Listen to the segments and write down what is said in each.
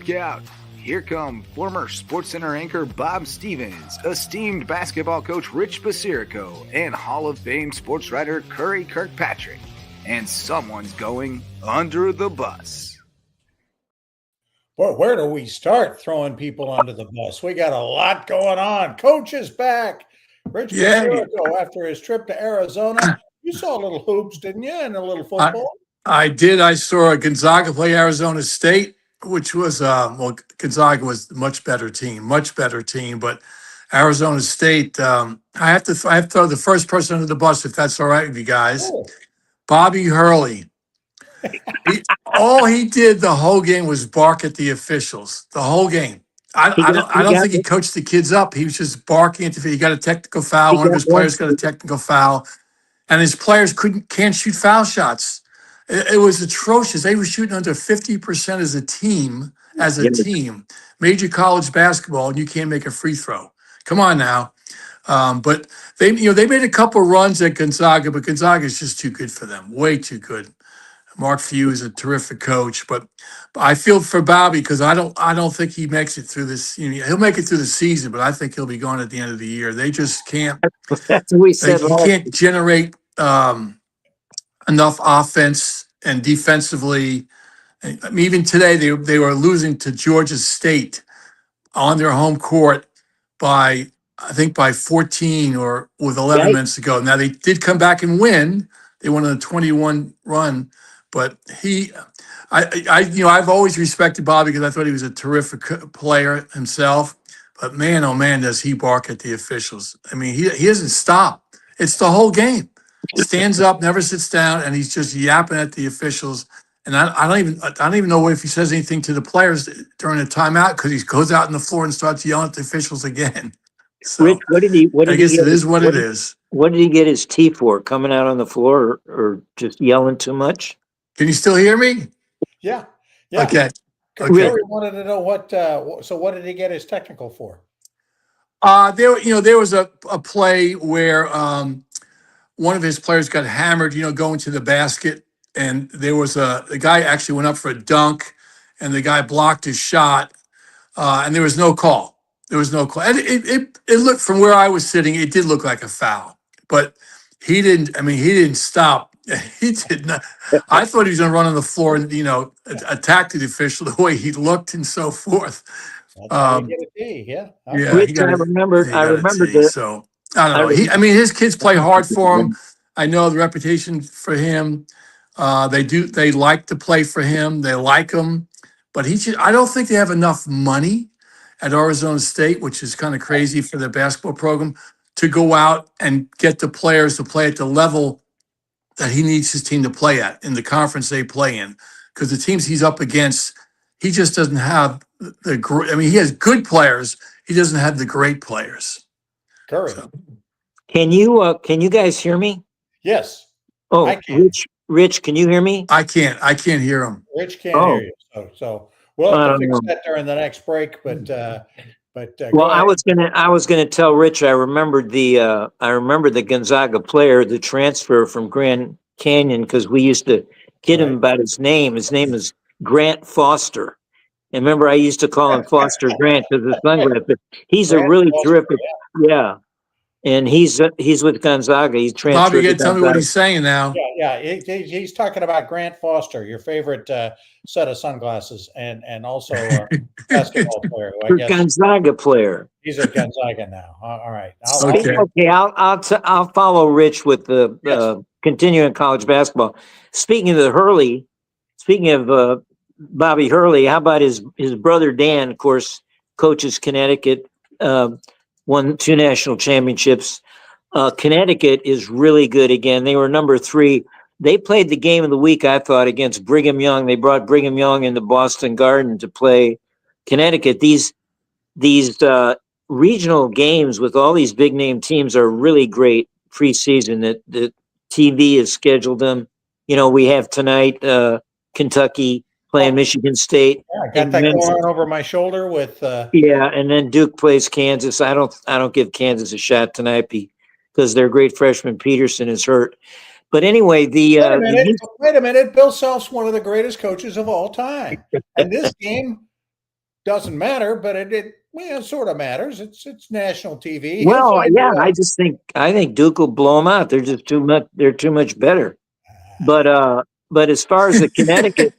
Look out. Here come former SportsCenter anchor Bob Stevens, esteemed basketball coach Rich Basirico, and Hall of Fame sportswriter Curry Kirkpatrick. And someone's going under the bus. Well, where do we start throwing people under the bus? We got a lot going on. Coach is back. Rich Basirico, after his trip to Arizona, you saw a little hoops, didn't you, and a little football? I did. I saw Gonzaga play Arizona State, which was, Gonzaga was a much better team, but Arizona State, I have to throw the first person under the bus, if that's all right with you guys. Oh. Bobby Hurley. All he did the whole game was bark at the officials, the whole game. I don't think he coached the kids up. He was just barking at he got a technical foul. One of his players got a technical foul, and his players can't shoot foul shots. It was atrocious. They were shooting under 50% as a team. Major college basketball, and you can't make a free throw. Come on now. But they made a couple runs at Gonzaga, but Gonzaga is just too good for them. Way too good. Mark Few is a terrific coach, but I feel for Bobby because I don't think he makes it through this. He'll make it through the season, but I think he'll be gone at the end of the year. They just can't. That's what we said. He can't generate enough offense and defensively. I mean, even today they were losing to Georgia State on their home court by 14 or with 11 minutes to go. Now they did come back and win. They went on a 21 run, but I've always respected Bobby because I thought he was a terrific player himself. But man, oh man, does he bark at the officials? I mean, he doesn't stop. It's the whole game. Stands up, never sits down, and he's just yapping at the officials. And I don't even know if he says anything to the players during the timeout because he goes out on the floor and starts yelling at the officials again. So Rich, I guess it is what it is. What did he get his tea for? Coming out on the floor or just yelling too much? Can you still hear me? Yeah. Okay. Curry wanted to know what did he get his technical for? There was a play where one of his players got hammered, going to the basket, and there was the guy actually went up for a dunk, and the guy blocked his shot, and there was no call. There was no call. And it looked, from where I was sitting, it did look like a foul, but he didn't stop. He did not. I thought he was going to run on the floor and, attack the official the way he looked and so forth. That's how you get a T, yeah. Yeah, Rich, I remember so I don't know. His kids play hard for him. I know the reputation for him. They like to play for him. They like him, but I don't think they have enough money at Arizona State, which is kind of crazy for their basketball program, to go out and get the players to play at the level that he needs his team to play at in the conference they play in. Because the teams he's up against, he just doesn't have he has good players. He doesn't have the great players. Curry. So. Can you guys hear me? Yes. Oh, I can. Rich, can you hear me? I can't hear him. Rich can't hear you. So we'll have to fix that during the next break. But well, I was gonna tell Rich. I remembered the Gonzaga player, the transfer from Grand Canyon, because we used to kid him about his name. His name is Grant Foster. And remember, I used to call him Foster Grant because of the sunglasses. But he's a really terrific, yeah. And he's with Gonzaga. He's transferred. Bobby, you tell me what he's saying now. Yeah. He's talking about Grant Foster, your favorite set of sunglasses, and also a basketball player. Gonzaga player. He's at Gonzaga now. All right. Okay. I'll follow Rich with the continuing college basketball. Speaking of Bobby Hurley, how about his brother Dan? Of course, coaches Connecticut. Won 2 national championships. Connecticut is really good again. They were number 3. They played the game of the week, I thought, against Brigham Young. They brought Brigham Young into Boston Garden to play Connecticut. These regional games with all these big name teams are really great preseason. That the TV has scheduled them. We have tonight Kentucky playing Michigan State. Yeah, I got that going on over my shoulder with. And then Duke plays Kansas. I don't give Kansas a shot tonight because their great freshman Peterson is hurt. But anyway, wait a minute. Bill Self's one of the greatest coaches of all time, and this game doesn't matter, but it sort of matters. It's national TV. He'll Well, find a yeah, way. I think Duke will blow them out. They're just too much. They're too much better. But as far as the Connecticut,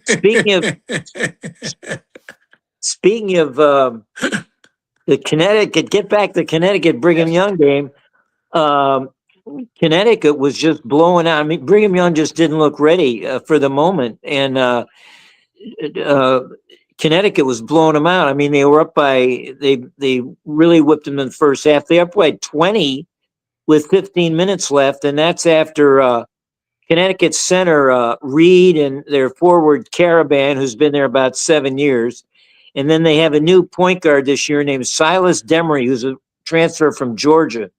speaking of speaking of the Connecticut, get back the Connecticut Brigham Young game. Um, Connecticut was just blowing out. I mean, Brigham Young just didn't look ready for the moment, and Connecticut was blowing them out. I mean, they were up by they really whipped them in the first half. They up by 20 with 15 minutes left, and that's after Connecticut center Reed and their forward Caravan, who's been there about 7 years, and then they have a new point guard this year named Silas Demery, who's a transfer from Georgia,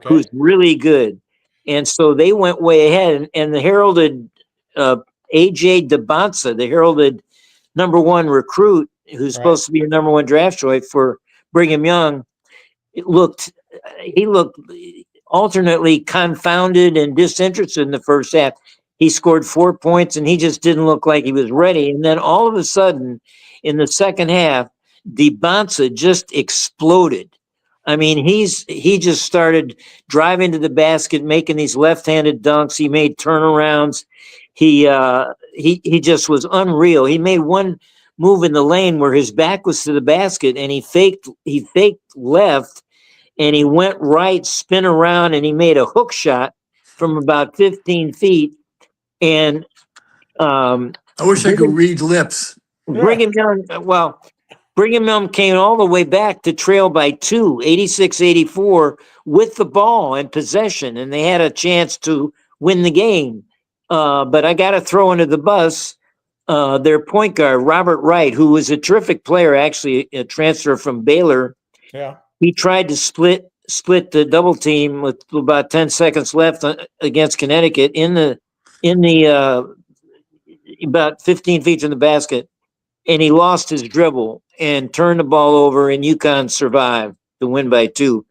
who's really good. And so they went way ahead, and the heralded AJ DeBonsa, the heralded #1 recruit, who's supposed to be a #1 draft choice for Brigham Young, he looked alternately confounded and disinterested in the first half. He scored 4 points and he just didn't look like he was ready. And then all of a sudden, in the second half, DeBonsa just exploded. I mean, he just started driving to the basket, making these left-handed dunks. He made turnarounds. He just was unreal. He made one move in the lane where his back was to the basket, and he faked left, and he went right, spin around, and he made a hook shot from about 15 feet. And I wish I could read lips. Brigham Young came all the way back to trail by 2, 86-84, with the ball and possession, and they had a chance to win the game. But I got to throw under the bus their point guard, Robert Wright, who was a terrific player, actually a transfer from Baylor. Yeah. He tried to split the double team with about 10 seconds left against Connecticut in the about 15 feet from the basket, and he lost his dribble and turned the ball over, and UConn survived to win by 2.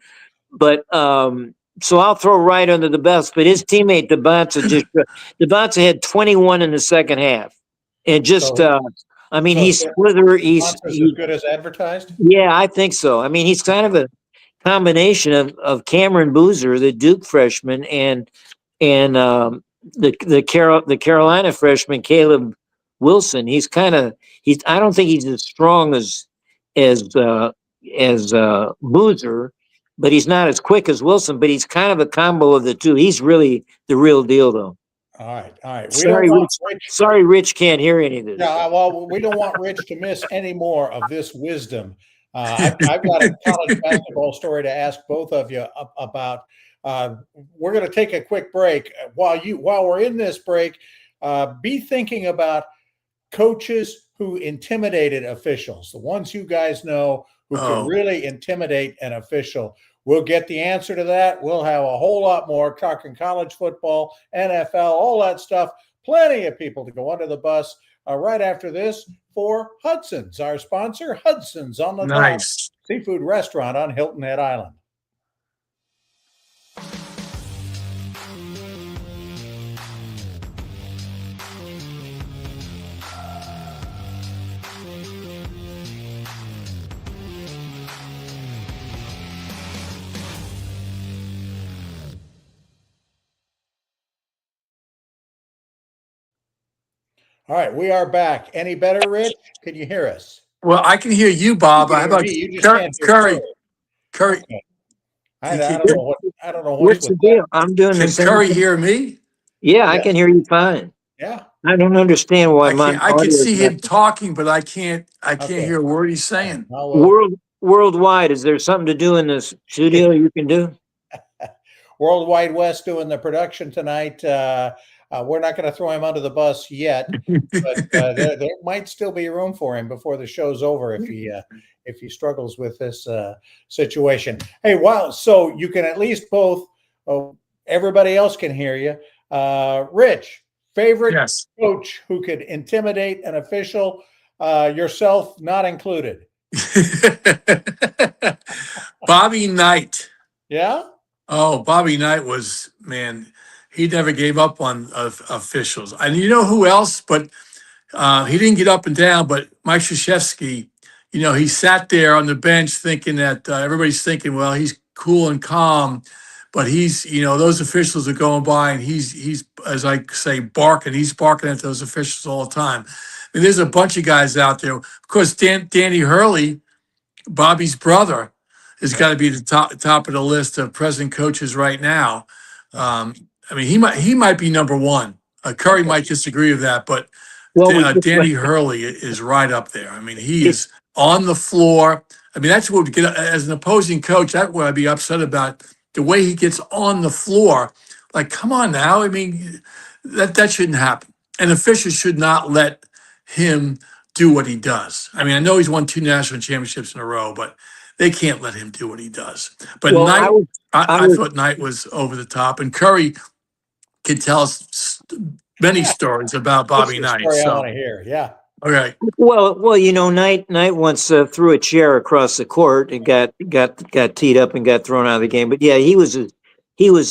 But so I'll throw Wright under the bus, but his teammate DeBonsa had 21 in the second half, and just I mean, he's slither. He's as good as advertised. Yeah, I think so. I mean, he's kind of a combination of Cameron Boozer, the Duke freshman, and the Carolina freshman Caleb Wilson. I don't think he's as strong as Boozer, but he's not as quick as Wilson. But he's kind of a combo of the two. He's really the real deal, though. All right. Sorry, Rich can't hear any of this. Yeah, well, we don't want Rich to miss any more of this wisdom. I've got a college basketball story to ask both of you about. We're going to take a quick break. While we're in this break, be thinking about coaches who intimidated officials, the ones you guys know who can really intimidate an official. We'll get the answer to that. We'll have a whole lot more talking college football, NFL, all that stuff. Plenty of people to go under the bus right after this for Hudson's, our sponsor, Hudson's on the Nice seafood restaurant on Hilton Head Island. All right, we are back. Any better, Rich? Can you hear us? Well, I can hear you, Bob. How about Curry? Curry. Okay. I don't know What's the deal? I'm doing the Can same Curry thing. hear me? Yeah, I can hear you fine. Yeah. I don't understand why I can see him talking, but I can't hear a word he's saying. Worldwide, is there something to do in this studio you can do? Worldwide West doing the production tonight. We're not going to throw him under the bus yet, but there might still be room for him before the show's over if he struggles with this situation. Hey, wow! So you can at least both. Everybody else can hear you. Rich, favorite coach who could intimidate an official, yourself not included. Bobby Knight. Yeah. Oh, Bobby Knight was, man. He never gave up on officials. And you know who else? But he didn't get up and down. But Mike Krzyzewski, he sat there on the bench thinking that everybody's thinking, well, he's cool and calm, but he's, those officials are going by and he's, as I say, barking. He's barking at those officials all the time. I mean, there's a bunch of guys out there. Of course, Danny Hurley, Bobby's brother, has got to be the top of the list of present coaches right now. I mean, he might be number one. Curry might disagree with that, but Danny Hurley is right up there. I mean, he is on the floor. I mean, that's what would get, as an opposing coach, that would I'd be upset about, the way he gets on the floor. Like, come on now. I mean, that shouldn't happen. And officials should not let him do what he does. I mean, I know he's won 2 national championships in a row, but they can't let him do what he does. But Knight, I thought Knight was over the top, and Curry could tell us many stories about Bobby Knight. Story I want to hear. Yeah. Okay. Well, Knight once threw a chair across the court and got teed up and got thrown out of the game. But yeah, he was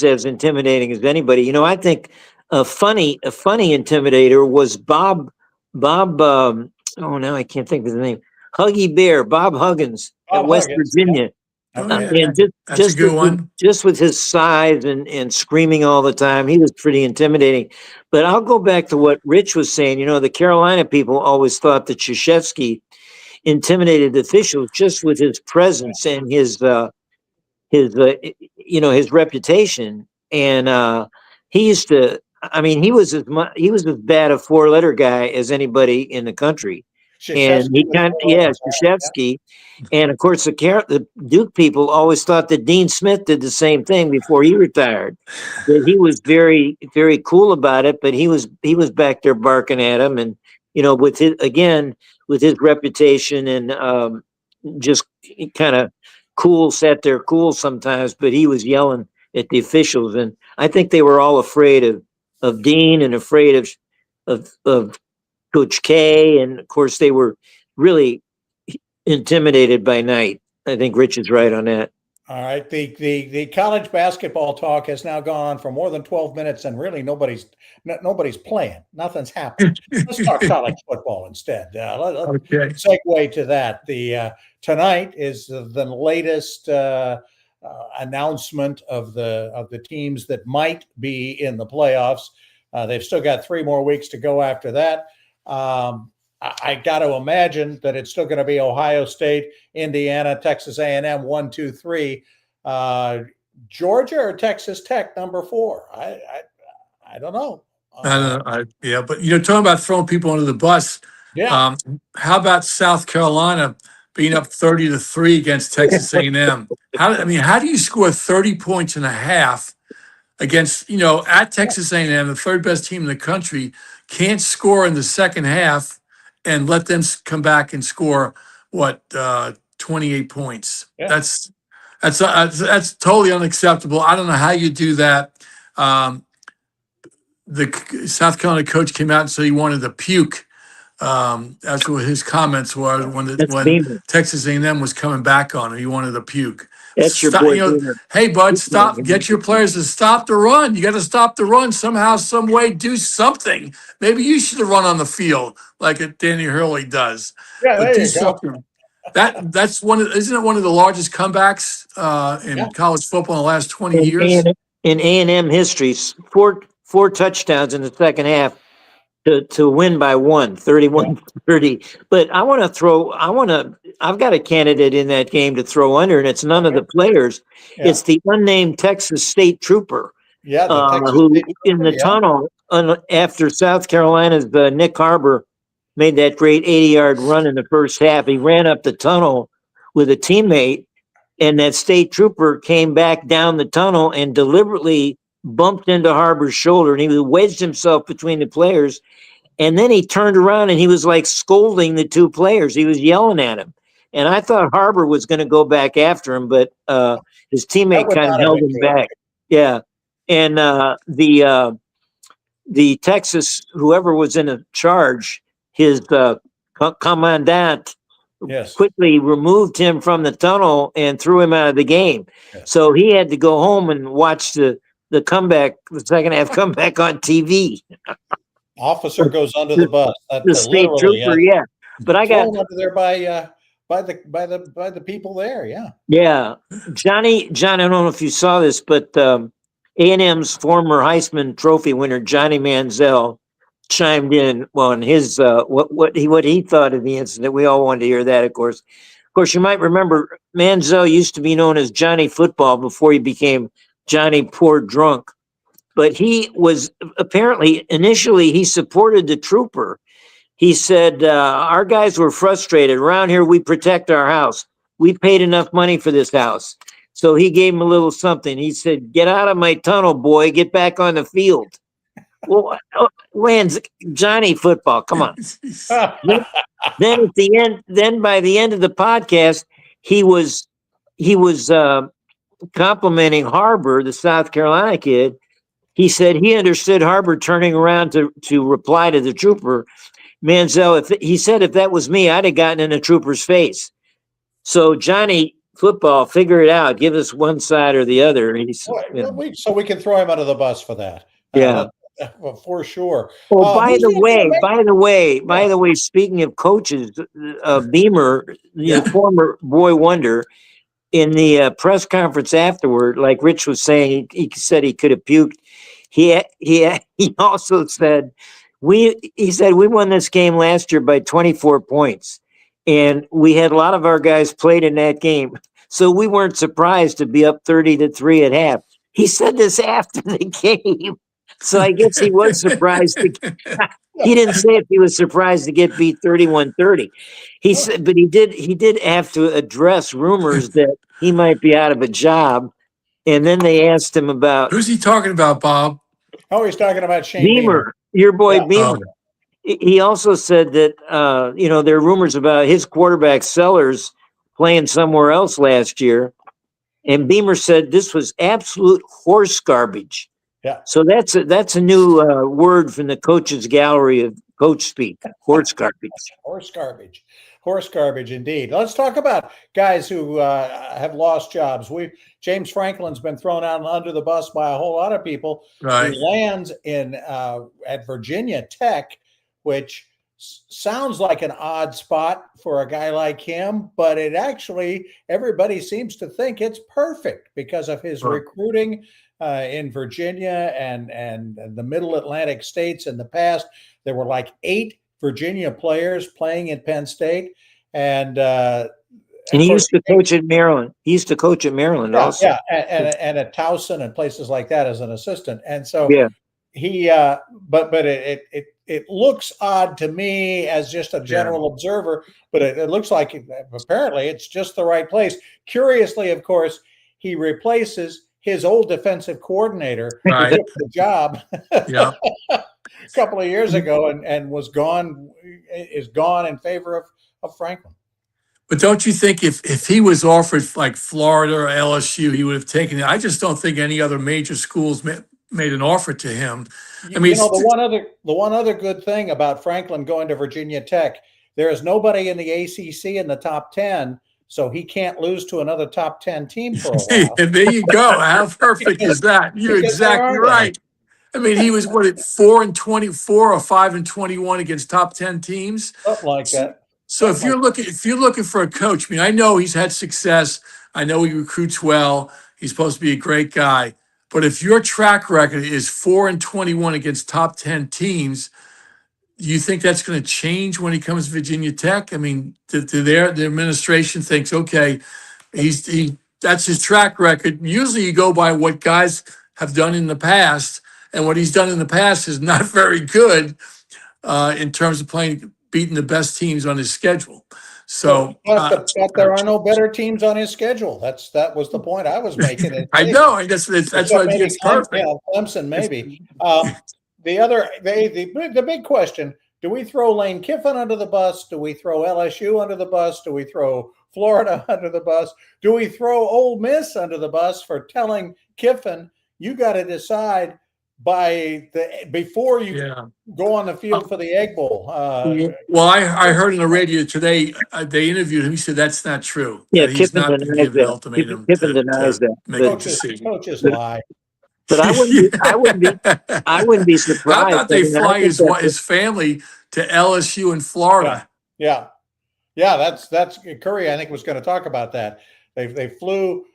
as intimidating as anybody. I think a funny intimidator was Bob. Now I can't think of his name. Huggy Bear, Bob Huggins at West Virginia. And that's a good one. Just with his size and screaming all the time, he was pretty intimidating. But I'll go back to what Rich was saying. The Carolina people always thought that Krzyzewski intimidated officials just with his presence and his reputation. And he used to. I mean, he was as bad a 4-letter guy as anybody in the country. And he Krzyzewski. And of course, the Duke people always thought that Dean Smith did the same thing before he retired. That he was very, very cool about it, but he was back there barking at him, and with his reputation and just kind of cool, sat there cool sometimes, but he was yelling at the officials, and I think they were all afraid of Dean and afraid of Coach K, and of course they were really intimidated by Knight. I think Rich is right on that. All right. The college basketball talk has now gone on for more than 12 minutes, and really nobody's playing. Nothing's happening. Let's talk college football instead. Let's segue to that. Tonight is the latest announcement of the teams that might be in the playoffs. They've still got 3 more weeks to go after that. I got to imagine that it's still going to be Ohio State, Indiana, Texas A&M, 1, 2, 3. Georgia or Texas Tech, number 4. I don't know. But talking about throwing people under the bus. Yeah. How about South Carolina being up 30-3 against Texas A&M? How do you score 30 points and a half against, at Texas A&M, the 3rd best team in the country, can't score in the second half and let them come back and score 28 points? Yeah. That's totally unacceptable. I don't know how you do that. The South Carolina coach came out and said he wanted to puke. That's what his comments were when Texas A&M was coming back on him. He wanted to puke. That's your boy. Hey, bud, stop. Get your players to stop the run. You got to stop the run somehow, some way. Do something. Maybe you should have run on the field like Danny Hurley does. Yeah, there you go. That's isn't it one of the largest comebacks in college football in the last 20 years? In A&M history, four touchdowns in the second half to win by 31-30. But I've got a candidate in that game to throw under, and it's none of the players. Yeah. It's the unnamed Texas State Trooper. Yeah, in the tunnel after South Carolina's Nick Harbor made that great 80-yard run in the first half. He ran up the tunnel with a teammate, and that state trooper came back down the tunnel and deliberately bumped into Harbor's shoulder, and he wedged himself between the players. And then he turned around and he was like scolding the 2 players. He was yelling at him. And I thought Harbor was going to go back after him, but his teammate kind of held him back. Yeah. And the Texas, whoever was in charge, his commandant quickly removed him from the tunnel and threw him out of the game. Yes. So he had to go home and watch the second half comeback on TV. Officer goes under the bus. The state trooper, yeah. But I got under there by by the people there. Yeah. Yeah. John, I don't know if you saw this, but A&M's former Heisman Trophy winner, Johnny Manziel, chimed in on his what he thought of the incident. We all wanted to hear that, of course. Of course, you might remember Manziel used to be known as Johnny Football before he became Johnny Poor Drunk. But he was apparently initially he supported the trooper. He said, our guys were frustrated. Around here, we protect our house. We paid enough money for this house. So he gave him a little something. He said, get out of my tunnel, boy. Get back on the field. Well, Lance, Johnny Football, come on. Then at the end, then by the end of the podcast, he was complimenting Harbor, the South Carolina kid. He said he understood Harbor turning around to reply to the trooper. Manziel, he said if that was me, I'd have gotten in the trooper's face. So Johnny Football, figure it out. Give us one side or the other. So we can throw him under the bus for that. Yeah. Well, for sure. Well, by the way, speaking of coaches, Beamer, former Boy Wonder, in the press conference afterward, like Rich was saying, he said he could have puked. He also said we won this game last year by 24 points, and we had a lot of our guys played in that game, so we weren't surprised to be up 30-3 at half. He said this after the game. So I guess he was surprised. He didn't say if he was surprised to get beat 31-30. He said, but he did have to address rumors that he might be out of a job. And then they asked him about who's he talking about, Bob? Oh, he's talking about Shane Beamer, your boy Beamer. He also said that there are rumors about his quarterback Sellers playing somewhere else last year, and Beamer said this was absolute horse garbage. Yeah. So that's a new word from the coaches gallery of coach speak. Horse garbage. Horse garbage, indeed. Let's talk about guys who have lost jobs. James Franklin's been thrown out under the bus by a whole lot of people. Right. He lands at Virginia Tech, which sounds like an odd spot for a guy like him, but it actually everybody seems to think it's perfect because of his recruiting. In Virginia and the Middle Atlantic states in the past, there were like 8 Virginia players playing at Penn State, and he used to coach at Maryland. He used to coach at Maryland also. Yeah, and at Towson and places like that as an assistant. And so he, but it looks odd to me as just a general observer, but it looks like apparently it's just the right place. Curiously, of course, he replaces his old defensive coordinator who took the job a couple of years ago and is gone in favor of Franklin. But don't you think if he was offered like Florida or LSU, he would have taken it? I just don't think any other major schools made an offer to him. I mean, the one other good thing about Franklin going to Virginia Tech, there is nobody in the ACC in the top 10. So he can't lose to another top 10 team for a while. And there you go. How perfect is that? You're exactly right. I mean, he was 4-24 or 5-21 against top 10 teams, something like that. So if you're looking for a coach, I mean, I know he's had success. I know he recruits well. He's supposed to be a great guy. But if your track record is 4-21 against top 10 teams, do you think that's going to change when he comes to Virginia Tech? I mean, the administration thinks, okay, that's his track record. Usually you go by what guys have done in the past, and what he's done in the past is not very good in terms of beating the best teams on his schedule. So, but there are no better teams on his schedule. That was the point I was making. I know. That's why it's perfect. Yeah, Clemson maybe. The big question, do we throw Lane Kiffin under the bus? Do we throw LSU under the bus? Do we throw Florida under the bus? Do we throw Ole Miss under the bus for telling Kiffin, you got to decide before you go on the field for the Egg Bowl? Well, I heard on the radio today, they interviewed him. He said that's not true. Yeah, he's not going to give an ultimatum. Kiffin denies that. Coaches lie. But I wouldn't be surprised. How about they fly his family to LSU in Florida? Yeah. Yeah, that's Curry. I think was going to talk about that. They flew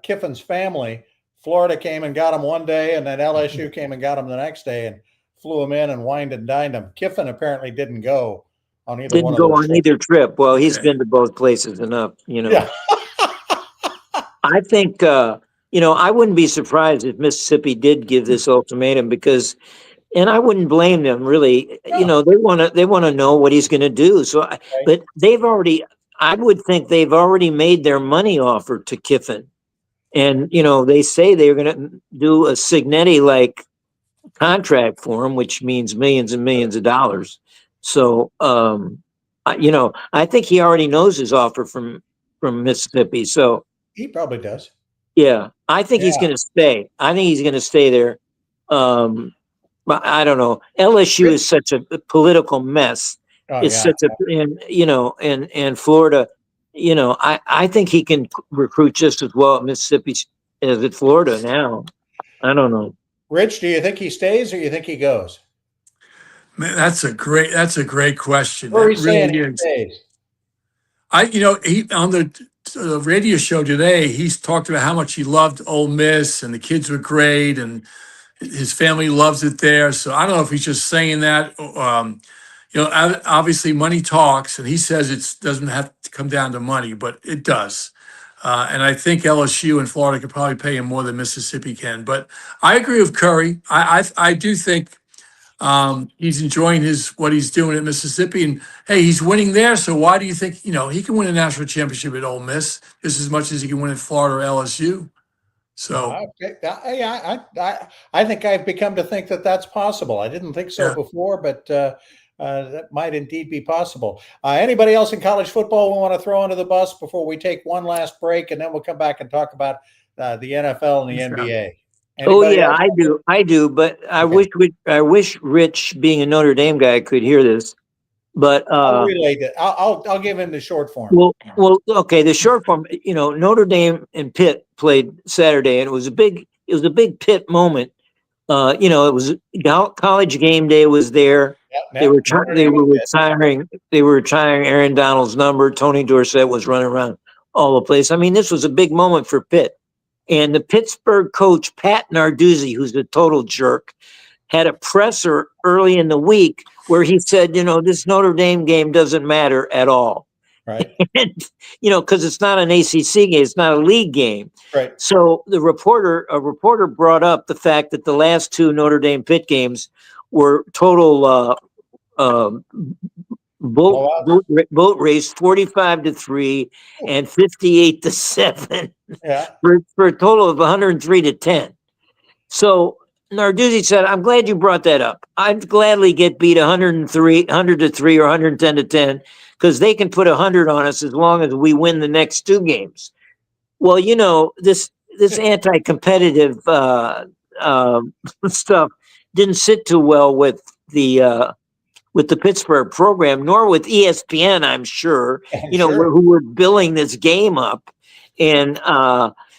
Kiffin's family. Florida came and got him one day, and then LSU came and got him the next day and flew him in and wined and dined him. Kiffin apparently didn't go on either one Didn't of go those on trips. either trip. Well, he's Okay. been to both places enough, Yeah. I think, I wouldn't be surprised if Mississippi did give this ultimatum because, and I wouldn't blame them really. No. They want to know what he's going to do. Right. But I would think they've already made their money offer to Kiffin. And, they say they're going to do a Signetti like contract for him, which means millions and millions of dollars. So, I think he already knows his offer from Mississippi. So, He probably does. yeah, I think he's Yeah. going to stay. I think he's going to stay there. But I don't know. LSU is such a political mess. Oh, It's yeah. such a, and Florida, I think he can recruit just as well at Mississippi as at Florida now. I don't know. Rich, do you think he stays or you think he goes? Man, that's a great question. Or That he's saying really he is. stays. He on the radio show today, he's talked about how much he loved Ole Miss and the kids were great and his family loves it there. So I don't know if he's just saying that. Obviously money talks, and he says it doesn't have to come down to money, but it does. And I think LSU and Florida could probably pay him more than Mississippi can. But I agree with Curry. I do think he's enjoying what he's doing at Mississippi, and hey, he's winning there. So why do you think he can win a national championship at Ole Miss just as much as he can win at Florida or LSU? So I think I've become to think that that's possible. I didn't think so yeah. before, but that might indeed be possible. Anybody else in college football we want to throw under the bus before we take one last break, and then we'll come back and talk about the NFL and the NBA. Anybody else? I do. But I wish Rich, being a Notre Dame guy, could hear this. But I'll relay that. I'll give him the short form. Well, okay. The short form, Notre Dame and Pitt played Saturday, and it was a big Pitt moment. It was college game day was there. They were retiring Aaron Donald's number. Tony Dorsett was running around all the place. I mean, this was a big moment for Pitt. And the Pittsburgh coach, Pat Narduzzi, who's a total jerk, had a presser early in the week where he said, this Notre Dame game doesn't matter at all. Right. And, because it's not an ACC game, it's not a league game. Right. So a reporter brought up the fact that the last two Notre Dame Pitt games were total boat race, 45-3 and 58-7, for a total of 103-10. So Narduzzi said, "I'm glad you brought that up. I'd gladly get beat 100-3 or 110-10 because they can put 100 on us as long as we win the next two games." Well, this anti-competitive stuff didn't sit too well with the Pittsburgh program, nor with ESPN, I'm sure, who were billing this game up. And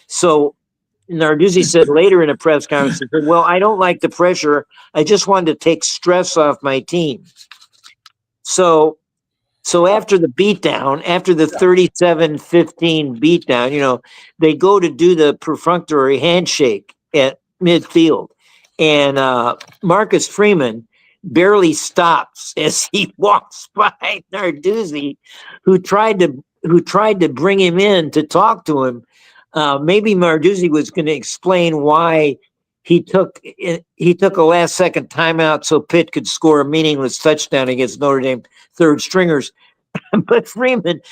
so Narduzzi said later in a press conference, he said, "Well, I don't like the pressure. I just wanted to take stress off my team." So after the beatdown, after the 37-15 beatdown, they go to do the perfunctory handshake at midfield. And Marcus Freeman barely stops as he walks by Narduzzi, who tried to bring him in to talk to him. Maybe Narduzzi was going to explain why he took a last second timeout so Pitt could score a meaningless touchdown against Notre Dame third stringers. But Freeman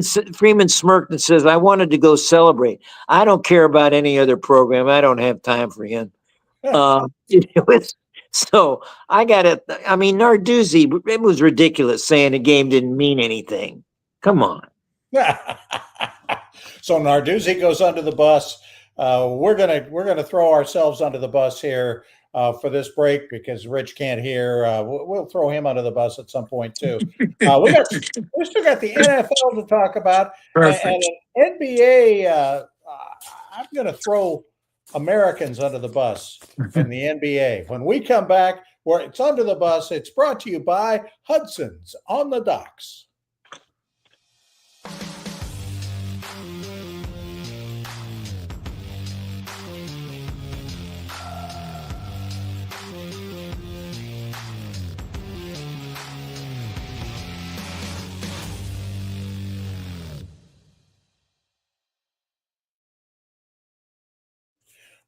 smirked and says, "I wanted to go celebrate. I don't care about any other program. I don't have time for him." So I got it. I mean, Narduzzi, it was ridiculous saying the game didn't mean anything. Come on. So Narduzzi goes under the bus. We're gonna throw ourselves under the bus here for this break because Rich can't hear. We'll throw him under the bus at some point too. We still got the NFL to talk about. Perfect. And NBA. I'm gonna throw Americans under the bus in the NBA. When we come back, where it's under the bus, it's brought to you by Hudson's on the Docks.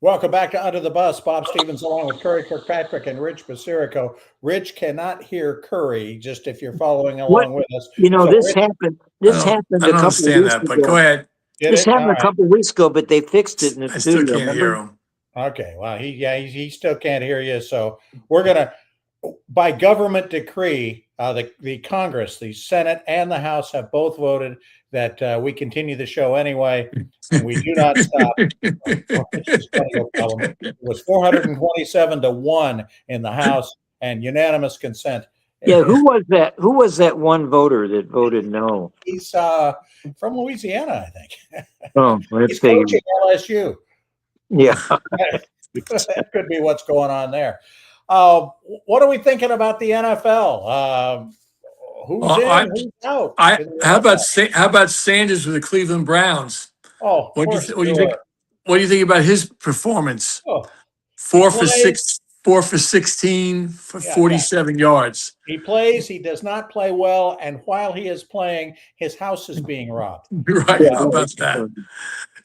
Welcome back to Under the Bus. Bob Stevens along with Curry Kirkpatrick and Rich Basirico. Rich cannot hear Curry, just if you're following along with us. This Rich, happened. This happened I a don't couple of understand weeks that, but ago. go ahead. This happened a couple of weeks ago, but they fixed it in the I still studio. can't hear him. Okay, well, he still can't hear you. So we're gonna, by government decree, the Congress, the Senate, and the House have both voted that we continue the show anyway, and we do not stop. It was 427-1 in the House and unanimous consent. Yeah, who was that? Who was that one voter that voted no? He's from Louisiana, I think. Oh, He's coaching LSU. Yeah. That could be what's going on there. What are we thinking about the NFL? Who's in? Who's out? How about Sanders with the Cleveland Browns? Oh, what do you think about his performance? Oh, 4 for 16 for 47 yards. He plays. He does not play well, and while he is playing, his house is being robbed. Right? How about that?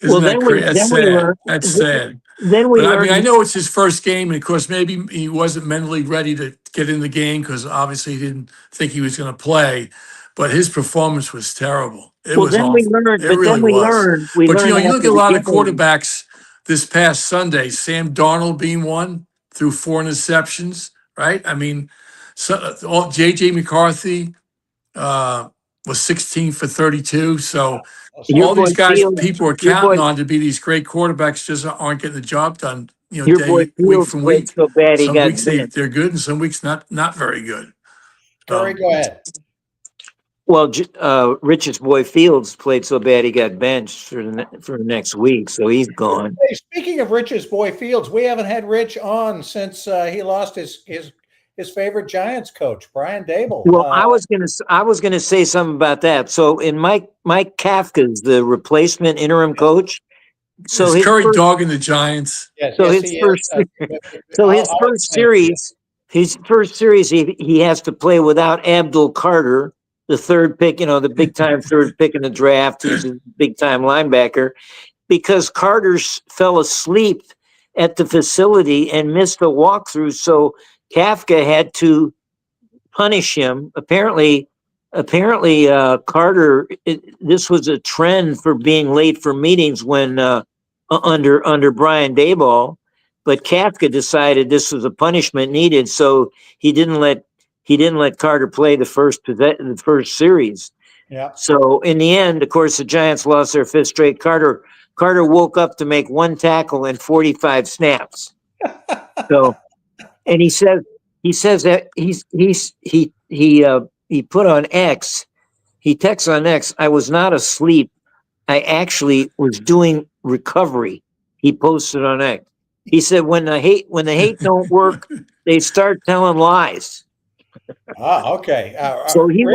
Isn't that crazy? That's sad. Then we learned. I know it's his first game, and of course, maybe he wasn't mentally ready to get in the game because obviously he didn't think he was going to play. But his performance was terrible. It was awful. We learned. It really was. You look at a lot of quarterbacks quarterbacks this past Sunday. Sam Darnold being one, threw 4 interceptions. Right? I mean, J.J. McCarthy was 16 for 32. So. All these guys people are counting on to be these great quarterbacks just aren't getting the job done, week from week. So bad some weeks they're good and some weeks not very good. Curry, go ahead. Well, Rich's boy Fields played so bad he got benched for the next week, so he's gone. Hey, speaking of Rich's boy Fields, we haven't had Rich on since he lost his favorite Giants coach, Brian Dable. Well, I was gonna say something about that. So in Mike Kafka's the replacement interim coach. So his Curry dogging the Giants. Yes, so his first series, he has to play without Abdul Carter, the third pick, the big time third pick in the draft. He's a big time linebacker, because Carter fell asleep at the facility and missed a walkthrough. So Kafka had to punish him. Apparently, Carter. This was a trend for being late for meetings when under Brian Daboll, but Kafka decided this was a punishment needed, so he didn't let Carter play the first series. Yeah. So in the end, of course, the Giants lost their 5th straight. Carter woke up to make 1 tackle and 45 snaps. So. And he says that he put on X. He texts on X. I was not asleep. I actually was doing recovery. He posted on X. He said when the hate don't work, they start telling lies. Okay. So he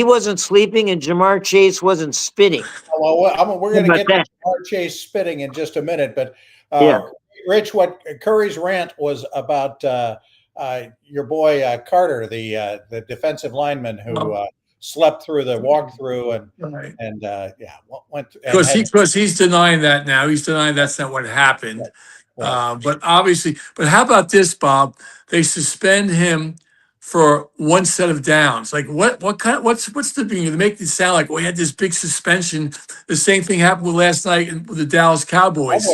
wasn't sleeping, and Jamar Chase wasn't spitting. Well, we're going to get to Jamar Chase spitting in just a minute, but Rich, what Curry's rant was about your boy Carter, the defensive lineman who slept through the walkthrough went. Because he's denying that now. He's denying that's not what happened. Right. But how about this, Bob? They suspend him for 1 set of downs. Like what's the being to make it sound like we had this big suspension? The same thing happened with last night with the Dallas Cowboys.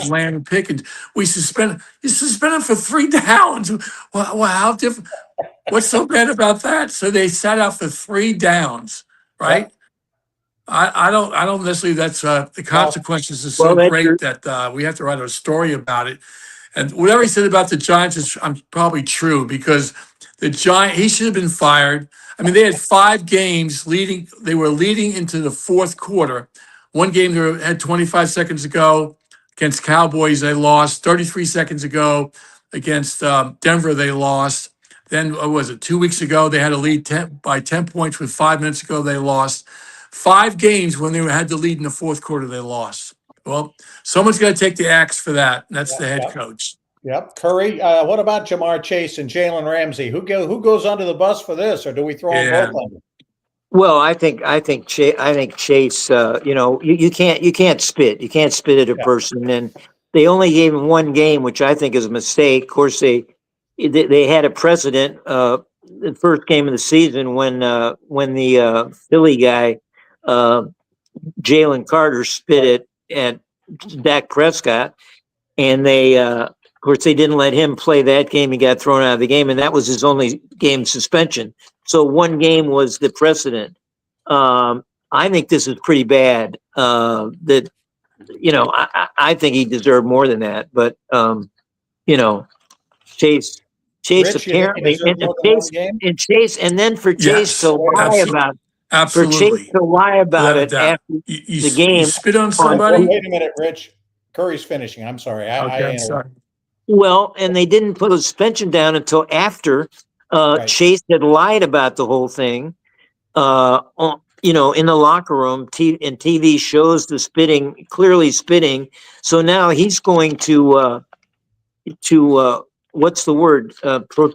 Lamb and Pickens. You suspend him for 3 downs. Well, how different? What's so bad about that? So they sat out for 3 downs, right? Yeah. I don't necessarily. That's the consequences are so great that we have to write a story about it. And whatever he said about the Giants is probably true, because he should have been fired. I mean, they had 5 games leading. They were leading into the 4th quarter. One game they had 25 seconds to go against Cowboys. They lost 33 seconds ago against Denver. They lost. Then what was it? 2 weeks ago, they had a lead by 10 points with 5 minutes ago. They lost 5 games when they had the lead in the 4th quarter. They lost. Well, someone's got to take the axe for that. And that's the head coach. Yep. Curry, what about Jamar Chase and Jalen Ramsey? Who goes under the bus for this, or do we throw them both under? Well, I think Chase. You can't spit. You can't spit at a person, They only gave him one game, which I think is a mistake. Of course, they had a precedent. The first game of the season when the Philly guy, Jalen Carter, spit it at Dak Prescott, and of course, they didn't let him play that game. He got thrown out of the game, and that was his only game suspension. So one game was the precedent. I think this is pretty bad. That I think he deserved more than that. But Chase Rich, apparently, and then for Chase to lie about. For Chase to lie about it after the game. You spit on somebody? Wait a minute, Rich. Curry's finishing. I'm sorry. I'm sorry. Well, and they didn't put a suspension down until after Chase had lied about the whole thing. In the locker room, and TV shows the clearly spitting. So now he's going to what's the word?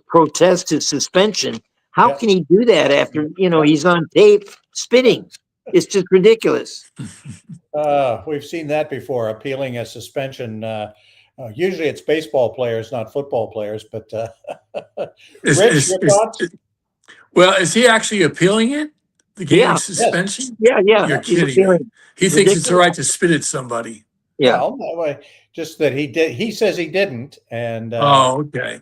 Protest his suspension. How can he do that after, he's on tape spitting? It's just ridiculous. We've seen that before, appealing a suspension. Usually it's baseball players, not football players, but Rich, your thoughts? Well, is he actually appealing it? The game suspension? Yeah. You're kidding. He thinks it's all right to spit at somebody. Yeah. Well, just that he did. He says he didn't. And okay.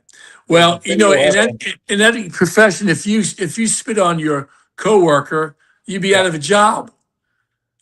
Well, in that profession, if you spit on your coworker, you'd be out of a job.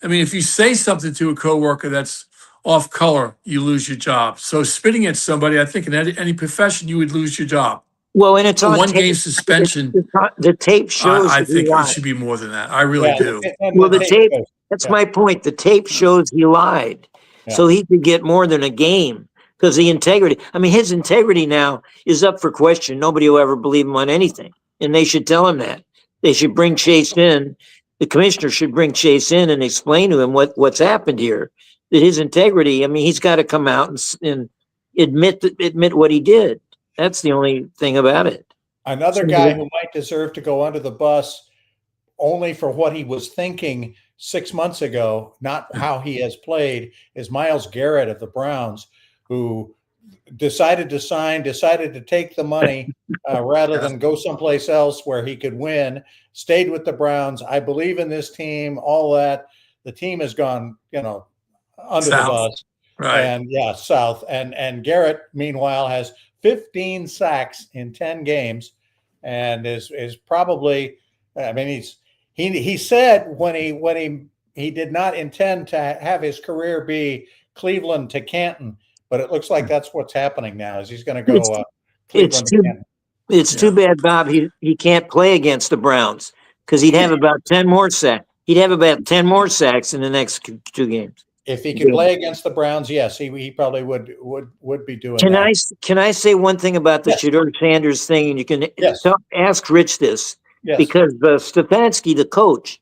I mean, if you say something to a coworker that's off color, you lose your job. So spitting at somebody, I think in any profession, you would lose your job. Well, and it's on one tape. Game suspension. The tape shows. I think it should be more than that. I really do. Well, the tape. That's my point. The tape shows he lied, so he could get more than a game because the integrity. I mean, his integrity now is up for question. Nobody will ever believe him on anything, and they should tell him that. They should bring Chase in. The commissioner should bring Chase in and explain to him what's happened here. That his integrity. I mean, he's got to come out and admit what he did. That's the only thing about it. Another guy who might deserve to go under the bus only for what he was thinking 6 months ago, not how he has played, is Myles Garrett of the Browns, who decided to take the money rather than go someplace else where he could win, stayed with the Browns. I believe in this team, all that. The team has gone, under South. the bus. Right. And South. And Garrett, meanwhile, has 15 sacks in 10 games and is probably, I mean, he said when he did not intend to have his career be Cleveland to Canton, but it looks like that's what's happening now is he's going to go Cleveland to Canton. It's too bad, Bob. He can't play against the Browns because he'd have about 10 more sacks. He'd have about 10 more sacks in the next 2 games. If he could play against the Browns, yes, he probably would be doing that. Can I say one thing about the Shedeur Sanders thing? And you can ask Rich this because Stefanski, the coach,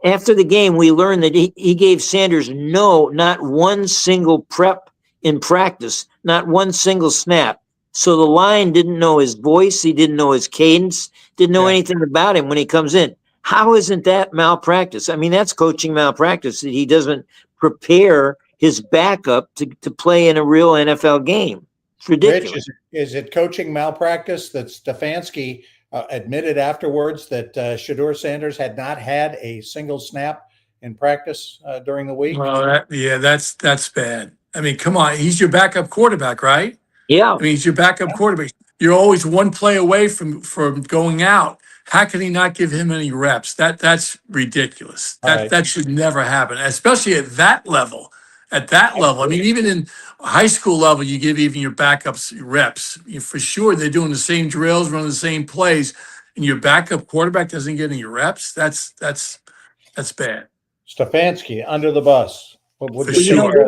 after the game, we learned that he gave Sanders not one single prep in practice, not one single snap. So the line didn't know his voice, he didn't know his cadence, didn't know anything about him when he comes in. How isn't that malpractice? I mean, that's coaching malpractice that he doesn't prepare his backup to play in a real NFL game. It's ridiculous. Rich, is it coaching malpractice that Stefanski admitted afterwards that Shedeur Sanders had not had a single snap in practice during the week? Well, that's bad. I mean, come on. He's your backup quarterback, right? Yeah. I mean, he's your backup quarterback. You're always one play away from going out. How can he not give him any reps? That's ridiculous. That should never happen, especially at that level. At that level, I mean, even in high school level, you give even your backups reps. For sure, they're doing the same drills, running the same plays, and your backup quarterback doesn't get any reps. That's bad. Stefanski under the bus. For sure.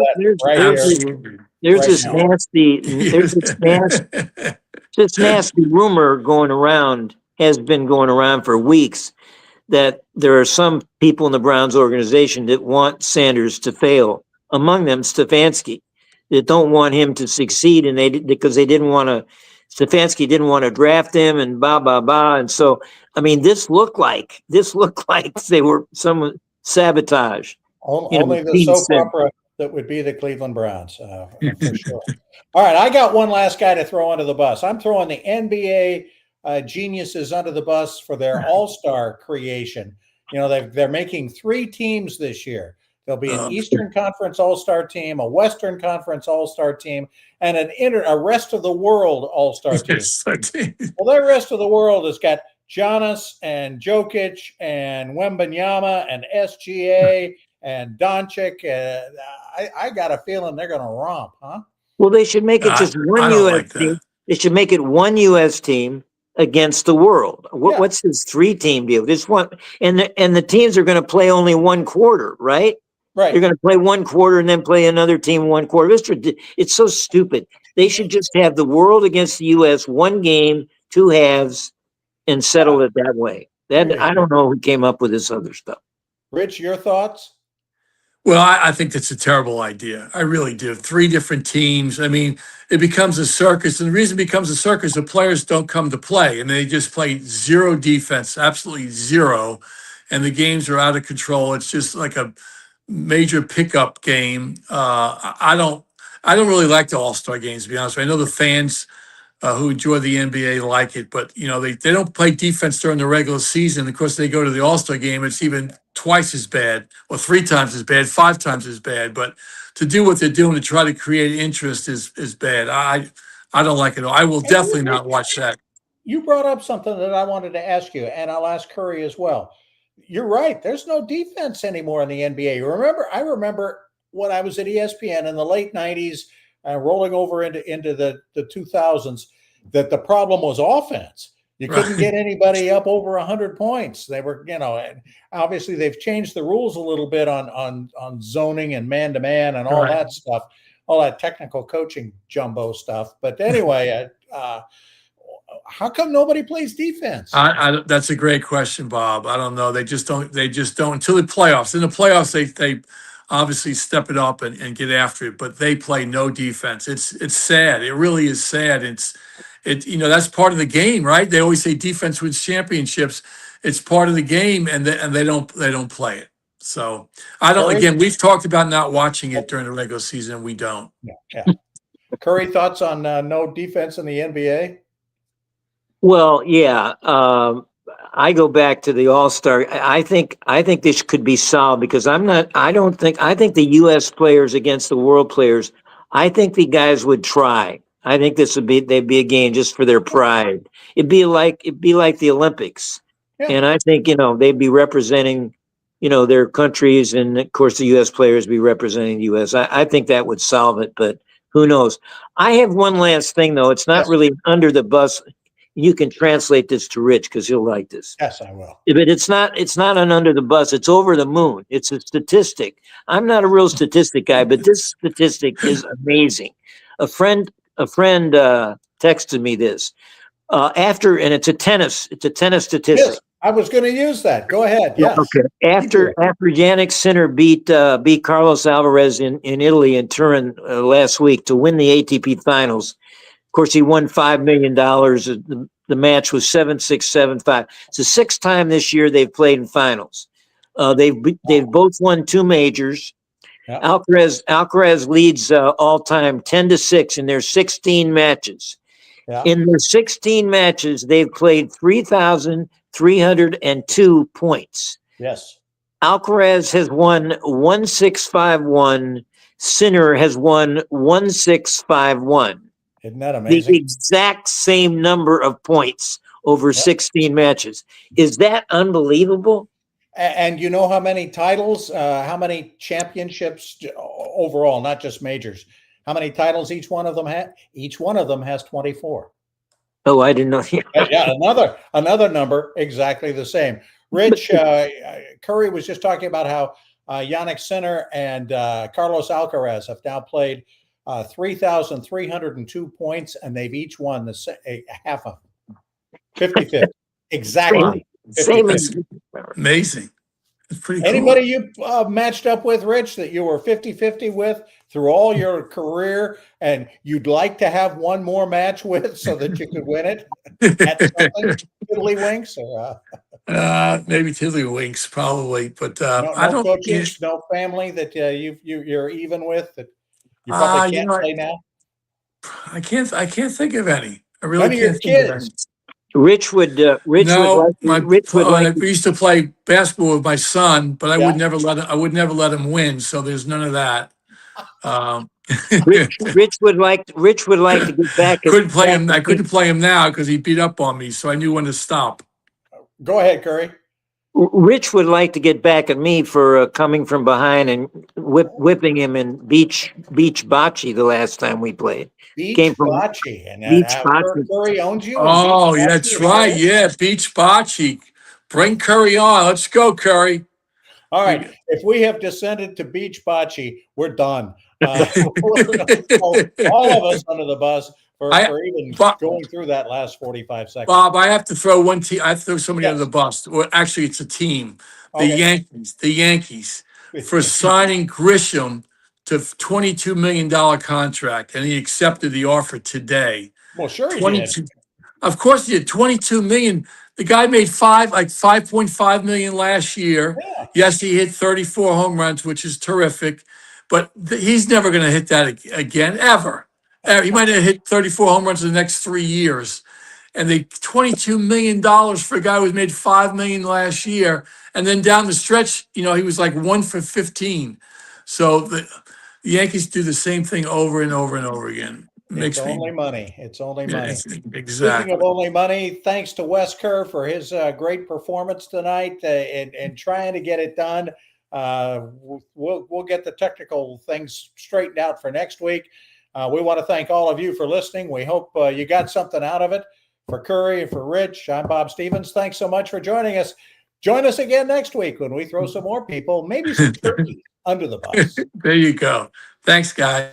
There's this nasty rumor going around. Has been going around for weeks that there are some people in the Browns organization that want Sanders to fail. Among them, Stefanski, that don't want him to succeed, and because Stefanski didn't want to draft him, and blah blah blah. And so, I mean, this looked like they were some sabotage. Only the soap opera that would be the Cleveland Browns, for sure. All right, I got one last guy to throw under the bus. I'm throwing the NBA geniuses under the bus for their all-star creation. You know, they're making 3 teams this year. There'll be an Eastern Conference all-star team, a Western Conference all-star team, and a rest of the world all-star team. Well, their rest of the world has got Giannis and Jokic and Wembanyama and SGA and Doncic. I got a feeling they're going to romp, huh? Well, they should make it just one U.S. team. They should make it one U.S. team against the world. What's this 3-team deal? This one, and the teams are going to play only one quarter, right? Right. You're going to play one quarter and then play another team one quarter. It's so stupid. They should just have the world against the U.S. one game, 2 halves, and settle it that way. I don't know who came up with this other stuff. Rich, your thoughts? Well, I think that's a terrible idea. I really do. 3 different teams. I mean, it becomes a circus. And the reason it becomes a circus, the players don't come to play. And they just play 0 defense, absolutely 0. And the games are out of control. It's just like a major pickup game. I don't really like the All-Star games, to be honest. I know the fans who enjoy the NBA like it, but you know they don't play defense during the regular season. Of course, they go to the All-Star game. It's even twice as bad, or 3 times as bad, 5 times as bad. But to do what they're doing to try to create interest is bad. I don't like it. I will definitely not watch that. You brought up something that I wanted to ask you, and I'll ask Curry as well. You're right. There's no defense anymore in the NBA. I remember when I was at ESPN in the late 90s, rolling over into the 2000s, that the problem was offense. You couldn't get anybody up over 100 points. They were, and obviously they've changed the rules a little bit on zoning and man-to-man and all that stuff, all that technical coaching jumbo stuff. But anyway, how come nobody plays defense? That's a great question, Bob. I don't know. They just don't until the playoffs. In the playoffs, they obviously step it up and get after it, but they play no defense. It's sad. It really is sad. That's part of the game, right? They always say defense wins championships. It's part of the game, and they don't play it. So I don't. Curry? Again, we've talked about not watching it during the regular season. We don't. Yeah. Curry, thoughts on no defense in the NBA? Well, yeah. I go back to the All-Star. I think this could be solved because I think the U.S. players against the world players, I think the guys would try. I think they'd be a game just for their pride. It'd be like the Olympics. Yeah. And I think, they'd be representing, their countries, and of course the U.S. players be representing the U.S. I think that would solve it, but who knows? I have one last thing though. It's not really under the bus. You can translate this to Rich because he'll like this. Yes, I will. But it's not an under the bus. It's over the moon. It's a statistic. I'm not a real statistic guy, but this statistic is amazing. A friend texted me this and it's a tennis statistic. Yes, I was going to use that. Go ahead. Yes. Okay. After Yannick Sinner beat Carlos Alvarez in Italy in Turin last week to win the ATP Finals. Of course, he won $5 million. The match was 7-6, 7-5. It's the 6th time this year they've played in finals. They've both won 2 majors. Yeah. Alcaraz leads all time 10-6 in their 16 matches. Yeah. In their 16 matches, they've played 3,302 points. Yes. Alcaraz has won 1-6-5-1. Sinner has won 1-6-5-1. Isn't that amazing? The exact same number of points over 16 matches. Is that unbelievable? And you know how many titles, how many championships overall, not just majors, how many titles each one of them had? Each one of them has 24. Oh, I didn't know. Yeah, another number, exactly the same. Rich, Curry was just talking about how Yannick Sinner and Carlos Alcaraz have now played 3,302 points, and they've each won half of 50-50. Exactly. Same. Amazing. It's pretty cool. Anybody you matched up with, Rich, that you were 50-50 with through all your career, and you'd like to have one more match with so that you could win it at something, Tiddlywinks? Maybe Tiddlywinks, probably, but No, I no don't. coaches, no family that you're even with that you probably You can't know, play now. I can't. I can't think of any. I really None of your can't think of any. kids. No, Rich would like we used to play basketball with my son, but I Yeah. would never let him. I would never let him win. So there's none of that. Um, Rich would like to get back at couldn't play back him. at I me. couldn't play him now because he beat up on me. So I knew when to stop. Go ahead, Curry. Rich would like to get back at me for coming from behind and whipping him in beach bocce the last time we played. Beach Came from bocce, and beach bocce. Curry owns you. In Oh, beach yeah, bocce, that's is right. that it? Yeah, beach bocce. Bring Curry on. Let's go, Curry. All right. If we have descended to beach bocce, we're done. We're gonna throw all of us under the bus for even going through that last 45 seconds. Bob, I have to throw one team. I have to throw somebody under Yes. the bus. Well, actually, it's a team. The Okay. Yankees, for signing Grisham to $22 million contract, and he accepted the offer today. Well, sure he did. 22. Of course, he did. 22 million. The guy made 5.5 million last year. Yeah. Yes, he hit 34 home runs, which is terrific, but he's never going to hit that again, ever. He might have hit 34 home runs in the next 3 years. And they $22 million for a guy who made 5 million last year. And then down the stretch, he was like 1 for 15. So the Yankees do the same thing over and over and over again. It's only money. It's only money. Exactly. Speaking of only money, thanks to Wes Kerr for his great performance tonight and trying to get it done. We'll get the technical things straightened out for next week. We want to thank all of you for listening. We hope you got something out of it. For Curry and for Rich, I'm Bob Stevens. Thanks so much for joining us. Join us again next week when we throw some more people, maybe some turkey under the bus. There you go. Thanks, guys.